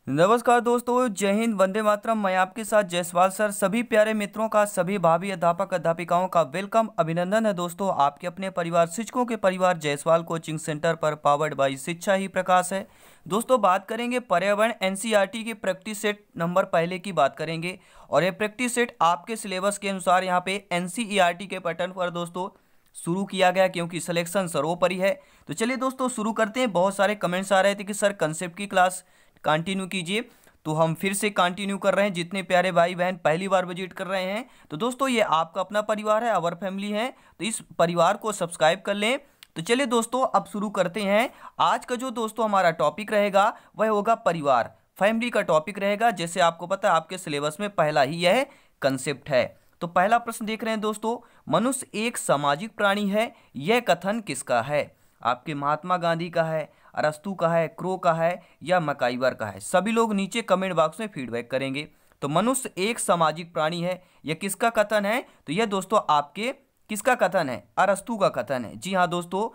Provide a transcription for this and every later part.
नमस्कार दोस्तों, जय हिंद, वंदे मातरम। मैं आपके साथ जायसवाल सर। सभी प्यारे मित्रों का, सभी भावी अध्यापक अध्यापिकाओं का वेलकम, अभिनंदन है दोस्तों। आपके अपने परिवार, शिक्षकों के परिवार जायसवाल कोचिंग सेंटर पर, पावर्ड बाई शिक्षा ही प्रकाश है। दोस्तों, बात करेंगे पर्यावरण एनसीईआरटी की प्रैक्टिस सेट नंबर पहले की बात करेंगे। और ये प्रैक्टिस सेट आपके सिलेबस के अनुसार यहाँ पे एनसीईआरटी के पैटर्न पर दोस्तों शुरू किया गया, क्योंकि सिलेक्शन सर्वोपरि है। तो चलिए दोस्तों शुरू करते हैं। बहुत सारे कमेंट्स आ रहे थे कि सर कंसेप्ट की क्लास कंटिन्यू कीजिए, तो हम फिर से कंटिन्यू कर रहे हैं। जितने प्यारे भाई बहन पहली बार विजिट कर रहे हैं, तो दोस्तों ये आपका अपना परिवार है, आवर फैमिली है, तो इस परिवार को सब्सक्राइब कर लें। तो चलिए दोस्तों अब शुरू करते हैं। आज का जो दोस्तों हमारा टॉपिक रहेगा वह होगा परिवार, फैमिली का टॉपिक रहेगा। जैसे आपको पता है आपके सिलेबस में पहला ही यह कंसेप्ट है। तो पहला प्रश्न देख रहे हैं दोस्तों, मनुष्य एक सामाजिक प्राणी है, यह कथन किसका है? आपके महात्मा गांधी का है, अरस्तू का है, क्रो का है, या मकाइवर का है? सभी लोग नीचे कमेंट बॉक्स में फीडबैक करेंगे। तो मनुष्य एक सामाजिक प्राणी है, यह किसका कथन है? तो यह दोस्तों आपके किसका कथन है? अरस्तू का कथन है। जी हाँ दोस्तों,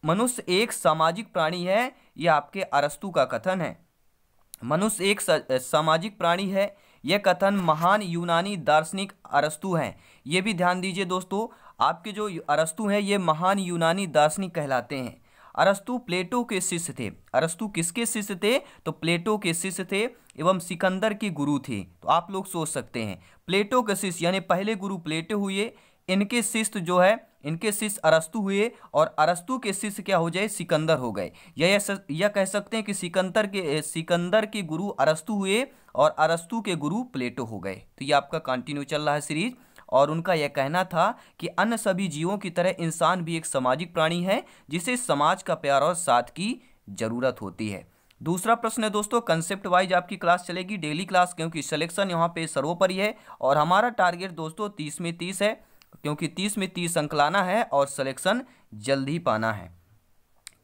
मनुष्य एक सामाजिक प्राणी है, यह आपके अरस्तू का कथन है। मनुष्य एक सामाजिक प्राणी है, यह कथन महान यूनानी दार्शनिक अरस्तू हैं। ये भी ध्यान दीजिए दोस्तों, आपके जो अरस्तू हैं ये महान यूनानी दार्शनिक कहलाते हैं। अरस्तु प्लेटो के शिष्य थे। अरस्तु किसके शिष्य थे? तो प्लेटो के शिष्य थे एवं सिकंदर के गुरु थे। तो आप लोग सोच सकते हैं, प्लेटो के शिष्य यानी पहले गुरु प्लेटो हुए, इनके शिष्य जो है इनके शिष्य अरस्तु हुए, और अरस्तु के शिष्य क्या हो जाए? सिकंदर हो गए। यह कह सकते हैं कि सिकंदर के गुरु अरस्तु हुए और अरस्तु के गुरु प्लेटो हो गए। तो ये आपका कंटिन्यू चल रहा है सीरीज। और उनका यह कहना था कि अन्य सभी जीवों की तरह इंसान भी एक सामाजिक प्राणी है, जिसे समाज का प्यार और साथ की जरूरत होती है। दूसरा प्रश्न है दोस्तों, कंसेप्ट वाइज आपकी क्लास चलेगी, डेली क्लास, क्योंकि सिलेक्शन यहाँ पे सर्वोपरि है। और हमारा टारगेट दोस्तों 30 में 30 है, क्योंकि 30 में 30 अंक लाना है और सिलेक्शन जल्द ही पाना है।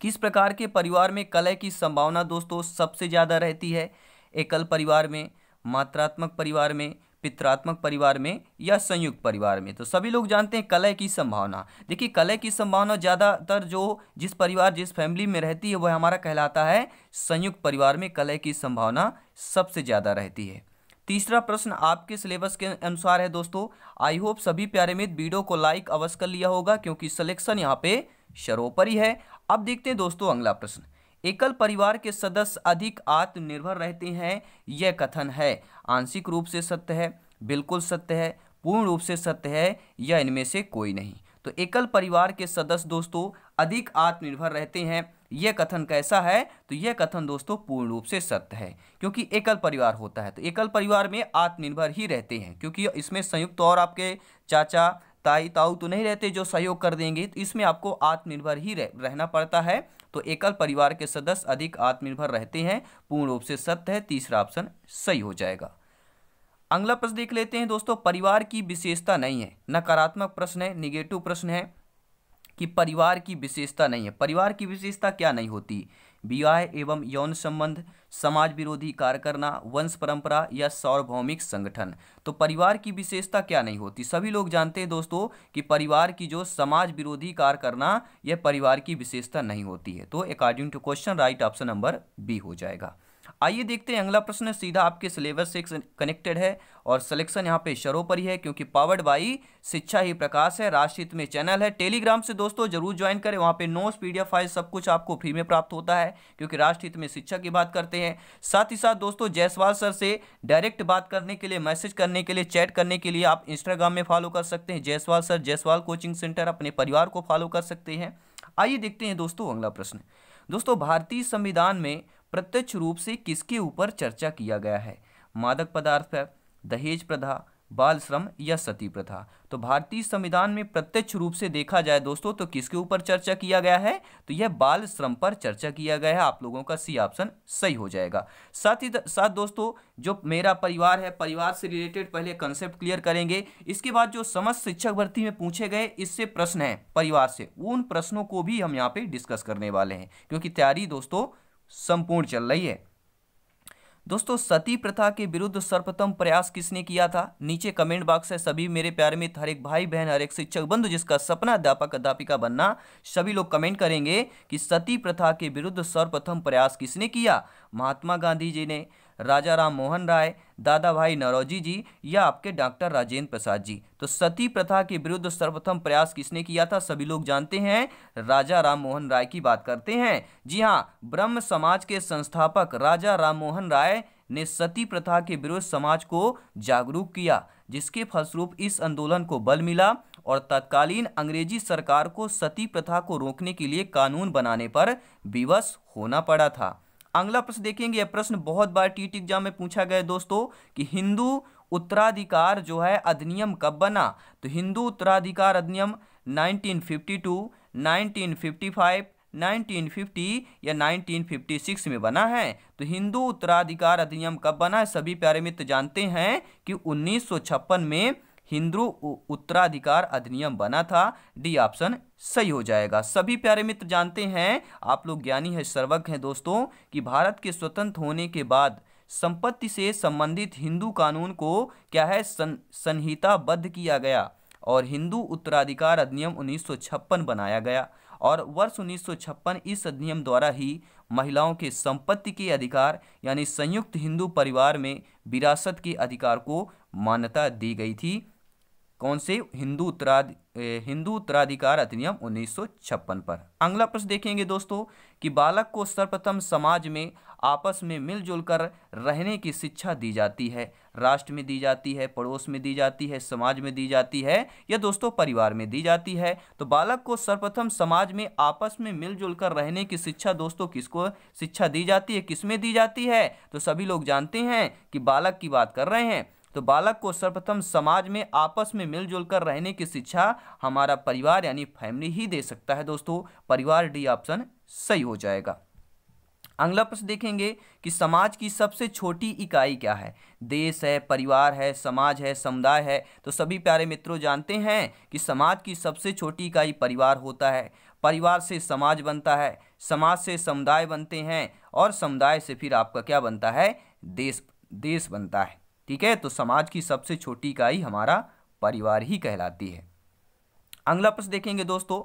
किस प्रकार के परिवार में कलह की संभावना दोस्तों सबसे ज़्यादा रहती है? एकल परिवार में, मात्रात्मक परिवार में, पितरात्मक परिवार में, या संयुक्त परिवार में? तो सभी लोग जानते हैं कलह की संभावना। देखिए, कलह की संभावना ज़्यादातर जो जिस परिवार जिस फैमिली में रहती है वह हमारा कहलाता है संयुक्त परिवार में कलह की संभावना सबसे ज़्यादा रहती है। तीसरा प्रश्न आपके सिलेबस के अनुसार है दोस्तों। आई होप सभी प्यारे मित्र वीडियो को लाइक अवश्य कर लिया होगा, क्योंकि सिलेक्शन यहाँ पे सर्वोपरि है। अब देखते हैं दोस्तों अगला प्रश्न, एकल परिवार के सदस्य अधिक आत्मनिर्भर रहते हैं, यह कथन है आंशिक रूप से सत्य है, बिल्कुल सत्य है, पूर्ण रूप से सत्य है, या इनमें से कोई नहीं? तो एकल परिवार के सदस्य दोस्तों अधिक आत्मनिर्भर रहते हैं, यह कथन कैसा है? तो यह कथन दोस्तों पूर्ण रूप से सत्य है, क्योंकि एकल परिवार होता है तो एकल परिवार में आत्मनिर्भर ही रहते हैं, क्योंकि इसमें संयुक्त और आपके चाचा ताई ताऊ तो नहीं रहते जो सहयोग कर देंगे, तो इसमें आपको आत्मनिर्भर ही रहना पड़ता है। तो एकल परिवार के सदस्य अधिक आत्मनिर्भर रहते हैं, पूर्ण रूप से सत्य है, तीसरा ऑप्शन सही हो जाएगा। अगला प्रश्न देख लेते हैं दोस्तों, परिवार की विशेषता नहीं है, नकारात्मक प्रश्न है, निगेटिव प्रश्न है कि परिवार की विशेषता नहीं है। परिवार की विशेषता क्या नहीं होती? विवाह एवं यौन संबंध, समाज विरोधी कार्य करना, वंश परंपरा, या सार्वभौमिक संगठन? तो परिवार की विशेषता क्या नहीं होती? सभी लोग जानते हैं दोस्तों कि परिवार की जो समाज विरोधी कार्य करना, यह परिवार की विशेषता नहीं होती है। तो according to question right option number B हो जाएगा। आइए देखते हैं अगला प्रश्न, सीधा आपके सिलेबस से कनेक्टेड है और सिलेक्शन यहाँ पे सर्वोपरि है, क्योंकि पावर्ड बाई शिक्षा ही प्रकाश है, राष्ट्रहित में चैनल है। टेलीग्राम से दोस्तों जरूर ज्वाइन करें, वहाँ पे नोट्स पीडीएफ फाइल सब कुछ आपको फ्री में प्राप्त होता है, क्योंकि राष्ट्रहित में शिक्षा की बात करते हैं। साथ ही साथ दोस्तों जायसवाल सर से डायरेक्ट बात करने के लिए, मैसेज करने के लिए, चैट करने के लिए आप इंस्टाग्राम में फॉलो कर सकते हैं Jaiswal sir, Jaiswal coaching centre, अपने परिवार को फॉलो कर सकते हैं। आइए देखते हैं दोस्तों अगला प्रश्न। दोस्तों भारतीय संविधान में प्रत्यक्ष रूप से किसके ऊपर चर्चा किया गया है? मादक पदार्थ पर, दहेज प्रथा, बाल श्रम, या सती प्रथा? तो भारतीय संविधान में प्रत्यक्ष रूप से देखा जाए दोस्तों तो किसके ऊपर चर्चा किया गया है? तो यह बाल श्रम पर चर्चा किया गया है। आप लोगों का सी ऑप्शन सही हो जाएगा। साथ ही साथ दोस्तों जो मेरा परिवार है, परिवार से रिलेटेड पहले कंसेप्ट क्लियर करेंगे, इसके बाद जो समस्त शिक्षक भर्ती में पूछे गए इससे प्रश्न है परिवार से, उन प्रश्नों को भी हम यहाँ पे डिस्कस करने वाले हैं, क्योंकि तैयारी दोस्तों संपूर्ण चल रही है। दोस्तों सती प्रथा के विरुद्ध सर्वप्रथम प्रयास किसने किया था? नीचे कमेंट बॉक्स है, सभी मेरे प्यारे मित्र, हर एक भाई बहन, हर एक शिक्षक बंधु जिसका सपना अध्यापक अध्यापिका बनना, सभी लोग कमेंट करेंगे कि सती प्रथा के विरुद्ध सर्वप्रथम प्रयास किसने किया? महात्मा गांधी जी ने, राजा राम मोहन राय, दादा भाई नौरोजी जी या आपके डॉक्टर राजेंद्र प्रसाद जी। तो सती प्रथा के विरुद्ध सर्वप्रथम प्रयास किसने किया था? सभी लोग जानते हैं, राजा राम मोहन राय की बात करते हैं। जी हाँ, ब्रह्म समाज के संस्थापक राजा राम मोहन राय ने सती प्रथा के विरुद्ध समाज को जागरूक किया, जिसके फलस्वरूप इस आंदोलन को बल मिला और तत्कालीन अंग्रेजी सरकार को सती प्रथा को रोकने के लिए कानून बनाने पर विवश होना पड़ा था। अगला प्रश्न देखेंगे। यह प्रश्न बहुत बार टीटी एग्जाम में पूछा गया है दोस्तों कि हिंदू उत्तराधिकार जो है अधिनियम कब बना? तो हिंदू उत्तराधिकार अधिनियम 1952, 1955, 1950 या 1956 में बना है। तो हिंदू उत्तराधिकार अधिनियम कब बना है? सभी प्यारे मित्र जानते हैं कि 1956 में हिंदू उत्तराधिकार अधिनियम बना था। डी ऑप्शन सही हो जाएगा। सभी प्यारे मित्र जानते हैं, आप लोग ज्ञानी है, सर्वज्ञ हैं दोस्तों, कि भारत के स्वतंत्र होने के बाद संपत्ति से संबंधित हिंदू कानून को क्या है संहिताबद्ध किया गया और हिंदू उत्तराधिकार अधिनियम 1956 बनाया गया। और वर्ष 1956 इस अधिनियम द्वारा ही महिलाओं के संपत्ति के अधिकार यानी संयुक्त हिंदू परिवार में विरासत के अधिकार को मान्यता दी गई थी। कौन से? हिंदू उत्तराधिकार अधिनियम 1956 पर। अगला प्रश्न देखेंगे दोस्तों कि बालक को सर्वप्रथम समाज में आपस में मिलजुल कर रहने की शिक्षा दी जाती है। राष्ट्र में दी जाती है, पड़ोस में दी जाती है, समाज में दी जाती है या दोस्तों परिवार में दी जाती है। तो बालक को सर्वप्रथम समाज में आपस में मिलजुल कर रहने की शिक्षा दोस्तों किसको शिक्षा दी जाती है, किसमें दी जाती है? तो सभी लोग जानते हैं कि बालक की बात कर रहे हैं। तो बालक को सर्वप्रथम समाज में आपस में मिलजुल कर रहने की शिक्षा हमारा परिवार यानी फैमिली ही दे सकता है दोस्तों। परिवार, डी ऑप्शन सही हो जाएगा। अगला प्रश्न देखेंगे कि समाज की सबसे छोटी इकाई क्या है? देश है, परिवार है, समाज है, समुदाय है। तो सभी प्यारे मित्रों जानते हैं कि समाज की सबसे छोटी इकाई परिवार होता है। परिवार से समाज बनता है, समाज से समुदाय बनते हैं और समुदाय से फिर आपका क्या बनता है? देश बनता है। ठीक है, तो समाज की सबसे छोटी इकाई हमारा परिवार ही कहलाती है। अगला प्रश्न देखेंगे दोस्तों,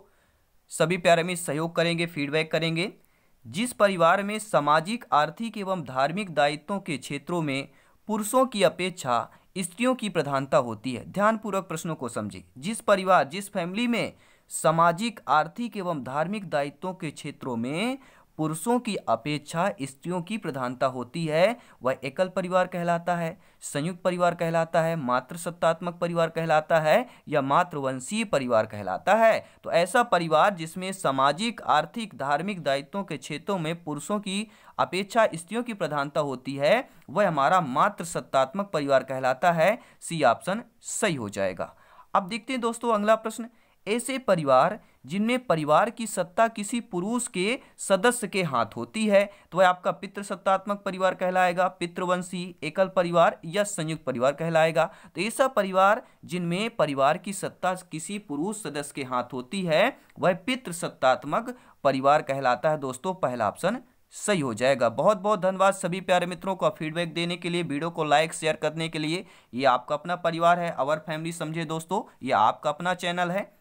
सभी प्यारे मित्र सहयोग करेंगे, फीडबैक करेंगे। जिस परिवार में सामाजिक, आर्थिक एवं धार्मिक दायित्वों के क्षेत्रों में पुरुषों की अपेक्षा स्त्रियों की प्रधानता होती है। ध्यानपूर्वक प्रश्नों को समझिए। जिस परिवार, जिस फैमिली में सामाजिक, आर्थिक एवं धार्मिक दायित्वों के क्षेत्रों में पुरुषों की अपेक्षा स्त्रियों की प्रधानता होती है, वह एकल परिवार कहलाता है, संयुक्त परिवार कहलाता है, मातृसत्तात्मक परिवार कहलाता है या मातृवंशीय परिवार कहलाता है। तो ऐसा परिवार जिसमें सामाजिक, आर्थिक, धार्मिक दायित्वों के क्षेत्रों में पुरुषों की अपेक्षा स्त्रियों की प्रधानता होती है, वह हमारा मातृसत्तात्मक परिवार कहलाता है। सी ऑप्शन सही हो जाएगा। अब देखते हैं दोस्तों अगला प्रश्न। ऐसे परिवार जिनमें परिवार की सत्ता किसी पुरुष के सदस्य के हाथ होती है, तो वह आपका पितृसत्तात्मक परिवार कहलाएगा, पितृवंशी, एकल परिवार या संयुक्त परिवार कहलाएगा। तो ऐसा परिवार जिनमें परिवार की सत्ता किसी पुरुष सदस्य के हाथ होती है, वह पितृसत्तात्मक परिवार कहलाता है दोस्तों। पहला ऑप्शन सही हो जाएगा। बहुत बहुत धन्यवाद सभी प्यारे मित्रों को फीडबैक देने के लिए, वीडियो को लाइक शेयर करने के लिए। ये आपका अपना परिवार है, अवर फैमिली समझे दोस्तों, ये आपका अपना चैनल है।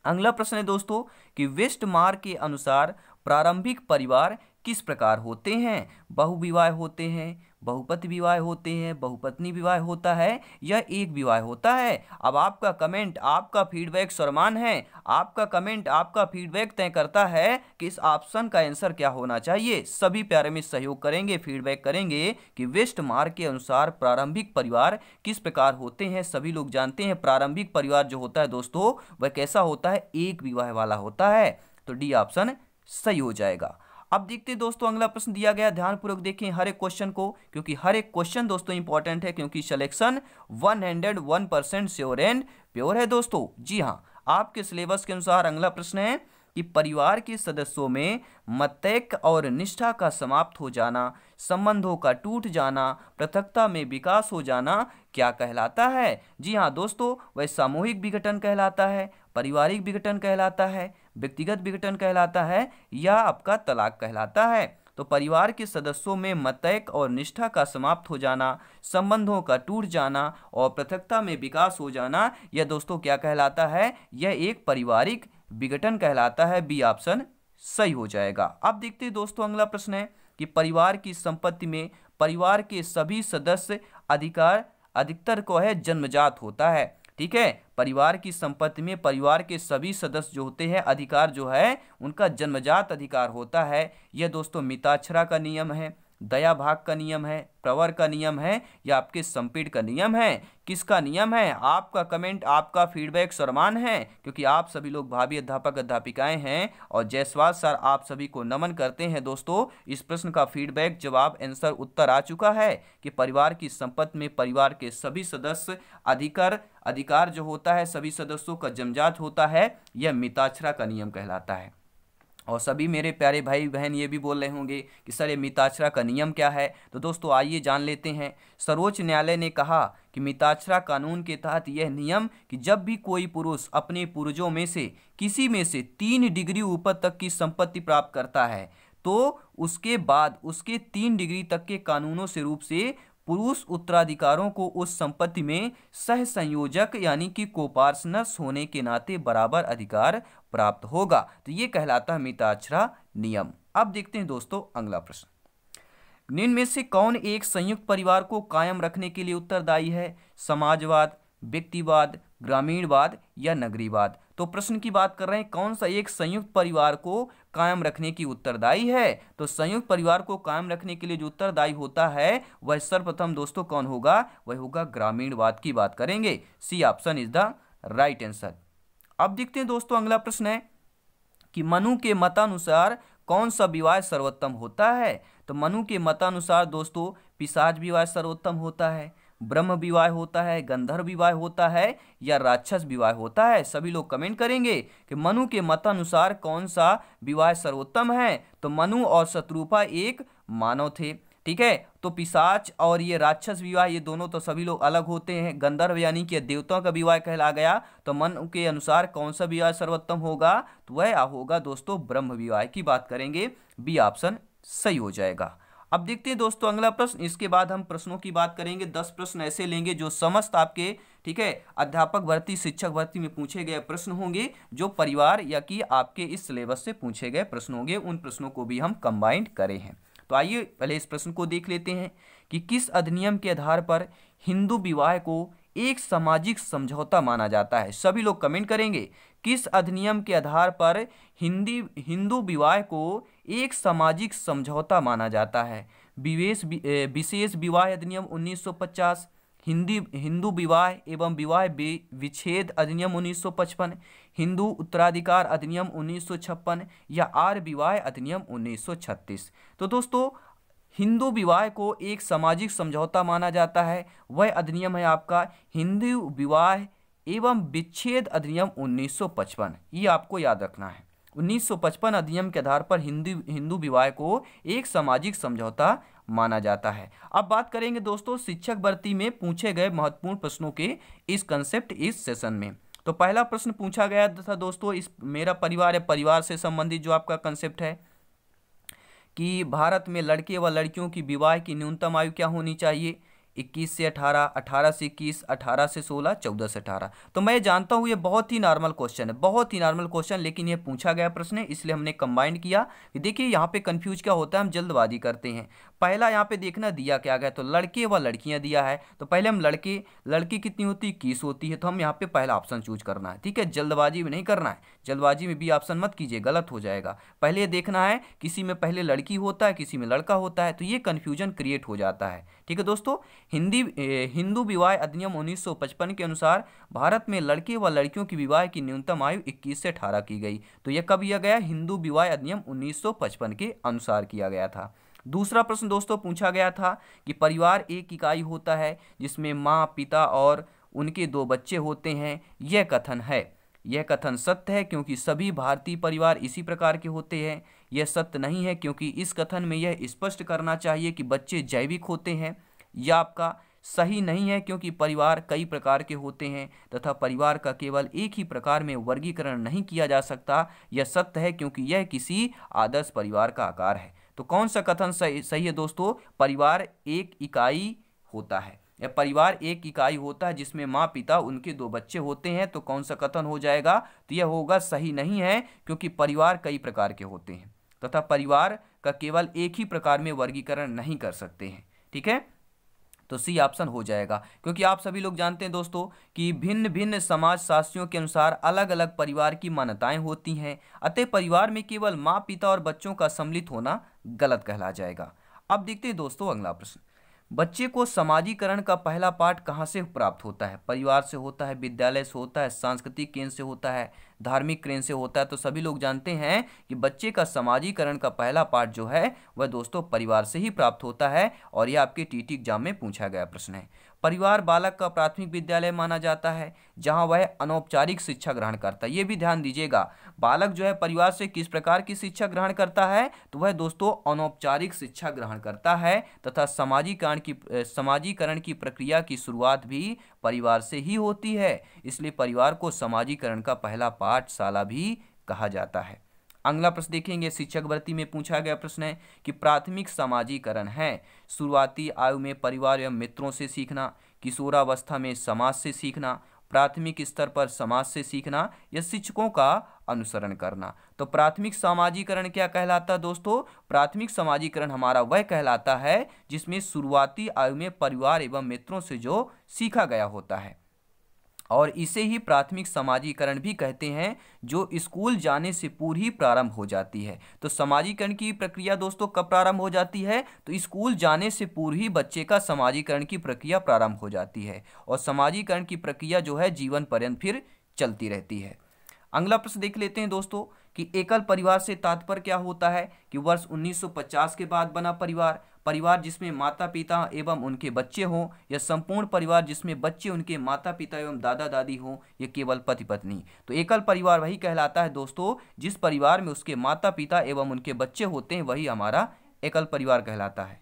अगला प्रश्न है दोस्तों कि वेस्टमार्क के अनुसार प्रारंभिक परिवार किस प्रकार होते हैं? बहुविवाह होते हैं, बहुपति विवाह होते हैं, बहुपत्नी विवाह होता है या एक विवाह होता है? अब आपका कमेंट, आपका फीडबैक सर्वमान्य है। आपका कमेंट, आपका फीडबैक तय करता है कि इस ऑप्शन का आंसर क्या होना चाहिए। सभी प्यारे मित्र सहयोग करेंगे, फीडबैक करेंगे कि वेस्टमार्क के अनुसार प्रारंभिक परिवार किस प्रकार होते हैं। सभी लोग जानते हैं प्रारंभिक परिवार जो होता है दोस्तों वह कैसा होता है? एक विवाह वाला होता है। तो डी ऑप्शन सही हो जाएगा। अब देखते हैं दोस्तों अगला प्रश्न दिया गया, ध्यानपूर्वक देखें हर एक क्वेश्चन को, क्योंकि हर एक क्वेश्चन दोस्तों इंपॉर्टेंट है, क्योंकि सिलेक्शन 101% श्योर एंड प्योर है दोस्तों। जी हाँ, आपके सिलेबस के अनुसार अगला प्रश्न है कि परिवार के सदस्यों में मतैक्य और निष्ठा का समाप्त हो जाना, संबंधों का टूट जाना, पृथकता में विकास हो जाना क्या कहलाता है? जी हाँ दोस्तों, वह सामूहिक विघटन कहलाता है, पारिवारिक विघटन कहलाता है, व्यक्तिगत विघटन कहलाता है या आपका तलाक कहलाता है। तो परिवार के सदस्यों में मतैक्य और निष्ठा का समाप्त हो जाना, संबंधों का टूट जाना और पृथकता में विकास हो जाना, यह दोस्तों क्या कहलाता है? यह एक पारिवारिक विघटन कहलाता है। बी ऑप्शन सही हो जाएगा। अब देखते हैं दोस्तों अगला प्रश्न है कि परिवार की संपत्ति में परिवार के सभी सदस्य अधिकार अधिकतर को है जन्मजात होता है। ठीक है, परिवार की संपत्ति में परिवार के सभी सदस्य जो होते हैं अधिकार जो है उनका जन्मजात अधिकार होता है। यह दोस्तों मिताक्षरा का नियम है, दया भाग का नियम है, प्रवर का नियम है या आपके संपीड़ का नियम है? किसका नियम है? आपका कमेंट, आपका फीडबैक सर्वमान्य है, क्योंकि आप सभी लोग भावी अध्यापक अध्यापिकाएं हैं और जायसवाल सर आप सभी को नमन करते हैं। दोस्तों इस प्रश्न का फीडबैक जवाब आंसर उत्तर आ चुका है कि परिवार की संपत्ति में परिवार के सभी सदस्य अधिकार जो होता है सभी सदस्यों का जन्मजात होता है, यह मिताक्षरा का नियम कहलाता है। और सभी मेरे प्यारे भाई बहन ये भी बोल रहे होंगे कि सर ये मिताक्षरा का नियम क्या है? तो दोस्तों आइए जान लेते हैं। सर्वोच्च न्यायालय ने कहा कि मिताक्षरा कानून के तहत यह नियम कि जब भी कोई पुरुष अपने पूर्वजों में से किसी में से 3 डिग्री ऊपर तक की संपत्ति प्राप्त करता है तो उसके बाद उसके 3 डिग्री तक के कानूनों से रूप से पुरुष उत्तराधिकारों को उस संपत्ति में सह संयोजक यानी कि कोपार्सनस होने के नाते बराबर अधिकार प्राप्त होगा। तो ये कहलाता है मिताक्षरा नियम। अब देखते हैं दोस्तों अगला प्रश्न। निम्न में से कौन एक संयुक्त परिवार को कायम रखने के लिए उत्तरदायी है? समाजवाद, व्यक्तिवाद, ग्रामीणवाद या नगरीवाद? तो प्रश्न की बात कर रहे हैं कौन सा एक संयुक्त परिवार को कायम रखने की उत्तरदायी है? तो संयुक्त परिवार को कायम रखने के लिए जो उत्तरदायी होता है वह सर्वप्रथम दोस्तों कौन होगा? वह होगा ग्रामीणवाद की बात करेंगे। C option is the right answer. अब देखते हैं दोस्तों अगला प्रश्न है कि मनु के मतानुसार कौन सा विवाह सर्वोत्तम होता है? तो मनु के मतानुसार दोस्तों पिशाच विवाह सर्वोत्तम होता है, ब्रह्म विवाह होता है, गंधर्व विवाह होता है या राक्षस विवाह होता है? सभी लोग कमेंट करेंगे कि मनु के मतानुसार कौन सा विवाह सर्वोत्तम है। तो मनु और शत्रुपा एक मानव थे। ठीक है, तो पिशाच और ये राक्षस विवाह ये दोनों तो सभी लोग अलग होते हैं। गंधर्व यानी कि देवताओं का विवाह कहला गया। तो मनु के अनुसार कौन सा विवाह सर्वोत्तम होगा? तो वह होगा दोस्तों ब्रह्म विवाह की बात करेंगे। बी ऑप्शन सही हो जाएगा। अब देखते हैं दोस्तों अगला प्रश्न। इसके बाद हम प्रश्नों की बात करेंगे। 10 प्रश्न ऐसे लेंगे जो समस्त आपके ठीक है अध्यापक भर्ती शिक्षक भर्ती में पूछे गए प्रश्न होंगे, जो परिवार या कि आपके इस सिलेबस से पूछे गए प्रश्न होंगे। उन प्रश्नों को भी हम कंबाइंड करे हैं। तो आइए पहले इस प्रश्न को देख लेते हैं कि किस अधिनियम के आधार पर हिंदू विवाह को एक सामाजिक समझौता माना जाता है? सभी लोग कमेंट करेंगे किस अधिनियम के आधार पर हिंदू विवाह को एक सामाजिक समझौता माना जाता है? विशेष विवाह अधिनियम 1950, हिंदू विवाह एवं विवाह विच्छेद अधिनियम 1955, हिंदू उत्तराधिकार अधिनियम 1956 या आर्य विवाह अधिनियम 1936? तो दोस्तों हिंदू विवाह को एक सामाजिक समझौता माना जाता है, वह अधिनियम है आपका हिंदू विवाह एवं विच्छेद अधिनियम 1955। ये आपको याद रखना है। 1955 अधिनियम के आधार पर हिंदू विवाह को एक सामाजिक समझौता माना जाता है। अब बात करेंगे दोस्तों शिक्षक भर्ती में पूछे गए महत्वपूर्ण प्रश्नों के इस कंसेप्ट इस सेशन में। तो पहला प्रश्न पूछा गया था दोस्तों इस मेरा परिवार या परिवार से संबंधित जो आपका कंसेप्ट है कि भारत में लड़के व लड़कियों की विवाह की न्यूनतम आयु क्या होनी चाहिए? 21 से 18, 18 से 21, 18 से 16, 14 से 18। तो मैं जानता हूँ ये बहुत ही नॉर्मल क्वेश्चन है, बहुत ही नॉर्मल क्वेश्चन, लेकिन ये पूछा गया प्रश्न है इसलिए हमने कंबाइंड किया। देखिए यहाँ पे कंफ्यूज क्या होता है, हम जल्दबाजी करते हैं। पहला यहाँ पे देखना दिया क्या गया, तो लड़के व लड़कियाँ दिया है। तो पहले हम लड़की कितनी होती है? 21 होती है। तो हम यहाँ पे पहला ऑप्शन चूज करना है। ठीक है, जल्दबाजी में नहीं करना है, जल्दबाजी में बी ऑप्शन मत कीजिए, गलत हो जाएगा। पहले देखना है किसी में पहले लड़की होता है किसी में लड़का होता है, तो ये कन्फ्यूजन क्रिएट हो जाता है। ठीक है दोस्तों, हिंदू विवाह अधिनियम 1955 के अनुसार भारत में लड़के व लड़कियों की विवाह की न्यूनतम आयु 21 से 18 की गई। तो यह कब किया गया? हिंदू विवाह अधिनियम 1955 के अनुसार किया गया था। दूसरा प्रश्न दोस्तों पूछा गया था कि परिवार एक इकाई होता है जिसमें माँ, पिता और उनके 2 बच्चे होते हैं। यह कथन है, यह कथन सत्य है क्योंकि सभी भारतीय परिवार इसी प्रकार के होते हैं। यह सत्य नहीं है क्योंकि इस कथन में यह स्पष्ट करना चाहिए कि बच्चे जैविक होते हैं। यह आपका सही नहीं है क्योंकि परिवार कई प्रकार के होते हैं तथा परिवार का केवल एक ही प्रकार में वर्गीकरण नहीं किया जा सकता। यह सत्य है क्योंकि यह किसी आदर्श परिवार का आकार है। तो कौन सा कथन सही है दोस्तों? परिवार एक इकाई होता है, या परिवार एक इकाई होता है जिसमें माँ, पिता, उनके 2 बच्चे होते हैं। तो कौन सा कथन हो जाएगा? तो यह होगा सही नहीं है क्योंकि परिवार कई प्रकार के होते हैं तथा परिवार का केवल एक ही प्रकार में वर्गीकरण नहीं कर सकते हैं। ठीक है, तो सी ऑप्शन हो जाएगा, क्योंकि आप सभी लोग जानते हैं दोस्तों कि भिन्न भिन्न समाज शास्त्रियों के अनुसार अलग अलग परिवार की मान्यताएं होती हैं, अतः परिवार में केवल माँ पिता और बच्चों का सम्मिलित होना गलत कहला जाएगा। अब देखते हैं दोस्तों अगला प्रश्न, बच्चे को समाजीकरण का पहला पाठ कहाँ से प्राप्त होता है? परिवार से होता है, विद्यालय से होता है, सांस्कृतिक केंद्र से होता है, धार्मिक केंद्र से होता है? तो सभी लोग जानते हैं कि बच्चे का समाजीकरण का पहला पाठ जो है वह दोस्तों परिवार से ही प्राप्त होता है, और यह आपके टीटी एग्जाम में पूछा गया प्रश्न है। परिवार बालक का प्राथमिक विद्यालय माना जाता है, जहां वह अनौपचारिक शिक्षा ग्रहण करता है। ये भी ध्यान दीजिएगा, बालक जो है परिवार से किस प्रकार की शिक्षा ग्रहण करता है? तो वह दोस्तों अनौपचारिक शिक्षा ग्रहण करता है, तथा समाजीकरण की प्रक्रिया की शुरुआत भी परिवार से ही होती है। इसलिए परिवार को समाजीकरण का पहला पाठशाला भी कहा जाता है। अगला प्रश्न देखेंगे, शिक्षक भर्ती में पूछा गया प्रश्न है कि प्राथमिक समाजीकरण है शुरुआती आयु में परिवार एवं मित्रों से सीखना, किशोरावस्था में समाज से सीखना, प्राथमिक स्तर पर समाज से सीखना, या शिक्षकों का अनुसरण करना। तो प्राथमिक समाजीकरण क्या कहलाता है दोस्तों? प्राथमिक समाजीकरण हमारा वह कहलाता है जिसमें शुरुआती आयु में परिवार एवं मित्रों से जो सीखा गया होता है, और इसे ही प्राथमिक समाजीकरण भी कहते हैं, जो स्कूल जाने से पूर्व ही प्रारंभ हो जाती है। तो समाजीकरण की प्रक्रिया दोस्तों कब प्रारंभ हो जाती है? तो स्कूल जाने से पूर्व ही बच्चे का समाजीकरण की प्रक्रिया प्रारंभ हो जाती है, और समाजीकरण की प्रक्रिया जो है जीवन पर्यंत फिर चलती रहती है। अगला प्रश्न देख लेते हैं दोस्तों कि एकल परिवार से तात्पर्य क्या होता है? कि वर्ष 1950 के बाद बना परिवार, परिवार जिसमें माता पिता एवं उनके बच्चे हों, या संपूर्ण परिवार जिसमें बच्चे, उनके माता पिता एवं दादा दादी हों, या केवल पति पत्नी। तो एकल परिवार वही कहलाता है दोस्तों जिस परिवार में उसके माता पिता एवं उनके बच्चे होते हैं, वही हमारा एकल परिवार कहलाता है।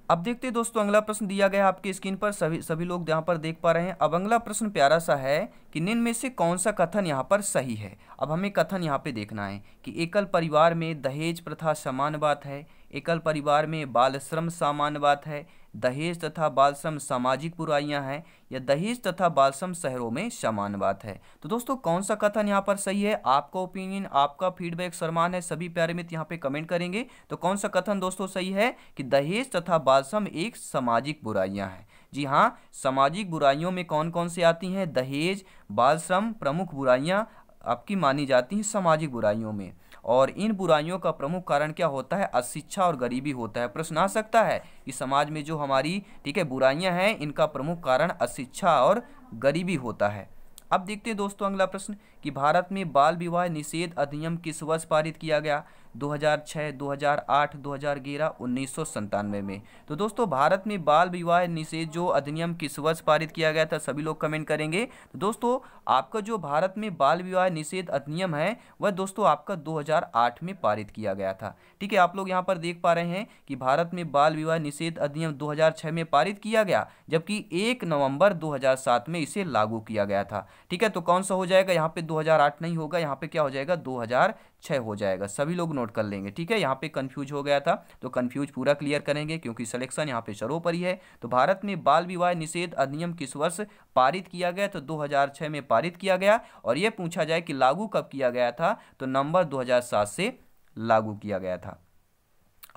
अब देखते हैं दोस्तों अगला प्रश्न दिया गया आपके स्क्रीन पर, सभी लोग यहाँ पर देख पा रहे हैं। अब अगला प्रश्न प्यारा सा है कि निम्न में से कौन सा कथन यहाँ पर सही है? अब हमें कथन यहाँ पे देखना है कि एकल परिवार में दहेज प्रथा सामान्य बात है, एकल परिवार में बाल श्रम सामान्य बात है, दहेज तथा बाल श्रम सामाजिक बुराइयां हैं, या दहेज तथा बाल श्रम शहरों में सामान्य बात है। तो दोस्तों कौन सा कथन यहाँ पर सही है? आपका ओपिनियन, आपका फीडबैक सम्मान है, सभी प्यारे मित्र यहाँ पे कमेंट करेंगे। तो कौन सा कथन दोस्तों सही है कि दहेज तथा बाल श्रम एक सामाजिक बुराइयां हैं? जी हाँ, सामाजिक बुराइयों में कौन कौन सी आती हैं? दहेज, बाल श्रम प्रमुख बुराइयां आपकी मानी जाती हैं सामाजिक बुराइयों में। और इन बुराइयों का प्रमुख कारण क्या होता है? अशिक्षा और गरीबी होता है। प्रश्न आ सकता है कि समाज में जो हमारी ठीक है बुराइयां हैं, इनका प्रमुख कारण अशिक्षा और गरीबी होता है। अब देखते हैं दोस्तों अगला प्रश्न कि भारत में बाल विवाह निषेध अधिनियम किस वर्ष पारित किया गया? 2006, 2008, 2011, 1997 में। तो दोस्तों भारत में बाल विवाह निषेध जो अधिनियम किस वर्ष पारित किया गया था? सभी लोग कमेंट करेंगे। तो दोस्तों आपका जो भारत में बाल विवाह निषेध अधिनियम है वह दोस्तों आपका 2008 में पारित किया गया था। ठीक है, आप लोग यहाँ पर देख पा रहे हैं कि भारत में बाल विवाह निषेध अधिनियम 2006 में पारित किया गया, जबकि 1 नवंबर 2007 में इसे लागू किया गया था। ठीक है, तो कौन सा हो जाएगा? यहाँ पे 2008 नहीं होगा, यहाँ पे क्या हो जाएगा? 2006 हो जाएगा। सभी लोग नोट कर लेंगे। ठीक है, यहाँ पे कंफ्यूज हो गया था तो कंफ्यूज पूरा क्लियर करेंगे, क्योंकि सिलेक्शन यहाँ पे सर्वोपरि है। तो भारत में बाल विवाह निषेध अधिनियम किस वर्ष पारित किया गया? तो 2006 में पारित किया गया। और ये पूछा जाए कि लागू कब किया गया था? तो नवंबर 2007 से लागू किया गया था।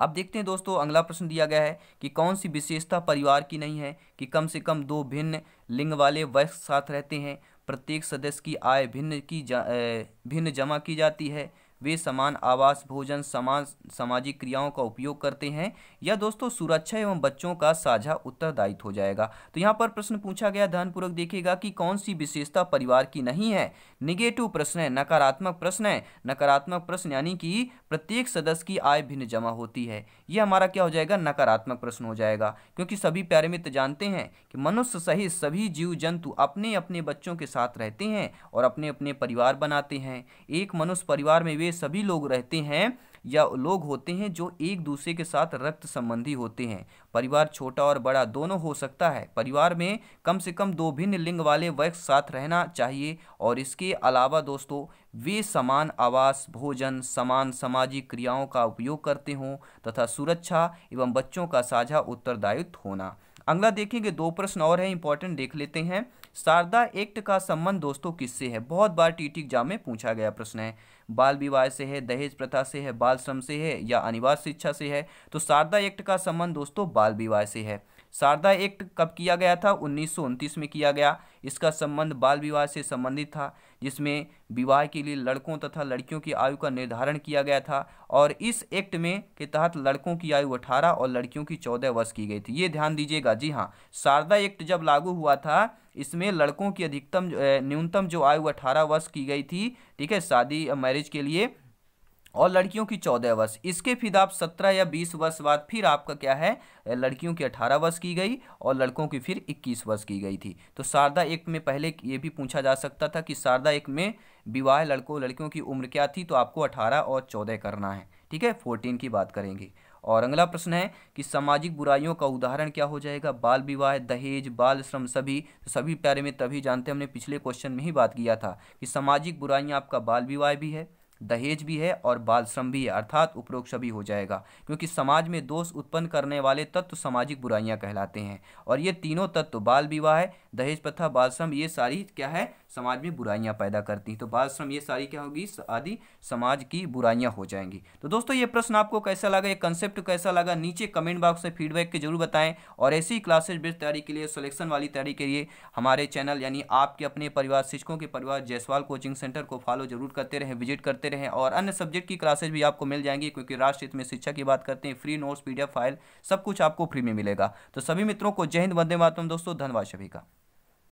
अब देखते हैं दोस्तों अगला प्रश्न दिया गया है कि कौन सी विशेषता परिवार की नहीं है? कि कम से कम 2 भिन्न लिंग वाले वयस्क साथ रहते हैं, प्रत्येक सदस्य की आय भिन्न जमा की जाती है, वे समान आवास, भोजन, समान सामाजिक क्रियाओं का उपयोग करते हैं, या दोस्तों सुरक्षा एवं बच्चों का साझा उत्तरदायित्व हो जाएगा। तो यहाँ पर प्रश्न पूछा गया, ध्यानपूर्वक देखिएगा कि कौन सी विशेषता परिवार की नहीं है। निगेटिव प्रश्न है, नकारात्मक प्रश्न है। नकारात्मक प्रश्न यानी कि प्रत्येक सदस्य की आय भिन्न जमा होती है, ये हमारा क्या हो जाएगा? नकारात्मक प्रश्न हो जाएगा। क्योंकि सभी प्यारे मित्र जानते हैं कि मनुष्य सहित सभी जीव जंतु अपने अपने बच्चों के साथ रहते हैं और अपने अपने परिवार बनाते हैं। एक मनुष्य परिवार में वे सभी लोग रहते हैं या लोग होते हैं जो एक दूसरे के साथ रक्त संबंधी होते हैं। परिवार छोटा और बड़ा दोनों हो सकता है। परिवार में कम से कम 2 भिन्न लिंग वाले वयस्क साथ रहना चाहिए, और इसके अलावा दोस्तों वे समान आवास, भोजन, समान सामाजिक क्रियाओं का उपयोग करते हों, तथा सुरक्षा एवं बच्चों का साझा उत्तरदायित्व होना। अगला देखेंगे, 2 प्रश्न और हैं इंपॉर्टेंट, देख लेते हैं शारदा एक्ट का संबंध दोस्तों किससे है? बहुत बार टीटी एग्जाम में पूछा गया प्रश्न है। बाल विवाह से है, दहेज प्रथा से है, बाल श्रम से है या अनिवार्य शिक्षा से है? तो शारदा एक्ट का संबंध दोस्तों बाल विवाह से है। शारदा एक्ट कब किया गया था? 1929 में किया गया। इसका संबंध बाल विवाह से संबंधित था, जिसमें विवाह के लिए लड़कों तथा लड़कियों की आयु का निर्धारण किया गया था। और इस एक्ट में के तहत लड़कों की आयु 18 और लड़कियों की 14 वर्ष की गई थी। ये ध्यान दीजिएगा। जी हाँ, शारदा एक्ट जब लागू हुआ था, इसमें लड़कों की अधिकतम न्यूनतम जो आयु 18 वर्ष की गई थी, ठीक है, शादी मैरिज के लिए, और लड़कियों की 14 वर्ष। इसके फिर आप 17 या 20 वर्ष बाद फिर आपका क्या है, लड़कियों की 18 वर्ष की गई और लड़कों की फिर 21 वर्ष की गई थी। तो शारदा एक्ट में पहले ये भी पूछा जा सकता था कि शारदा एक्ट में विवाह लड़कियों की उम्र क्या थी, तो आपको 18 और 14 करना है। ठीक है, 14 की बात करेंगे। और अगला प्रश्न है कि सामाजिक बुराइयों का उदाहरण क्या हो जाएगा? बाल विवाह, दहेज, बाल श्रम, सभी। तो सभी प्यारे में तभी जानते हैं, हमने पिछले क्वेश्चन में ही बात किया था कि सामाजिक बुराइयां आपका बाल विवाह भी है, दहेज भी है और बाल श्रम भी है, अर्थात उपरोक्त सभी हो जाएगा, क्योंकि समाज में दोष उत्पन्न करने वाले तत्व सामाजिक बुराइयां कहलाते हैं। और ये तीनों तत्व, बाल विवाह, दहेज प्रथा, बाल श्रम, ये सारी क्या है, समाज में बुराइयां पैदा करती हैं। तो बाल श्रम ये सारी क्या होगी, आदि समाज की बुराइयां हो जाएंगी। तो दोस्तों ये प्रश्न आपको कैसा लगा, ये कंसेप्ट कैसा लगा, नीचे कमेंट बॉक्स में फीडबैक के जरूर बताएं। और ऐसी ही क्लासेज बेस्ड तैयारी के लिए, सिलेक्शन वाली तैयारी के लिए हमारे चैनल यानी आपके अपने परिवार शिक्षकों के परिवार जायसवाल कोचिंग सेंटर को फॉलो जरूर करते रहें, विजिट करते रहें। और अन्य सब्जेक्ट की क्लासेज भी आपको मिल जाएंगी, क्योंकि राष्ट्र हित में शिक्षा की बात करते हैं। फ्री नोट्स, PDF फाइल, सब कुछ आपको फ्री में मिलेगा। तो सभी मित्रों को जय हिंद, वंदे मातरम दोस्तों, धन्यवाद सभी का।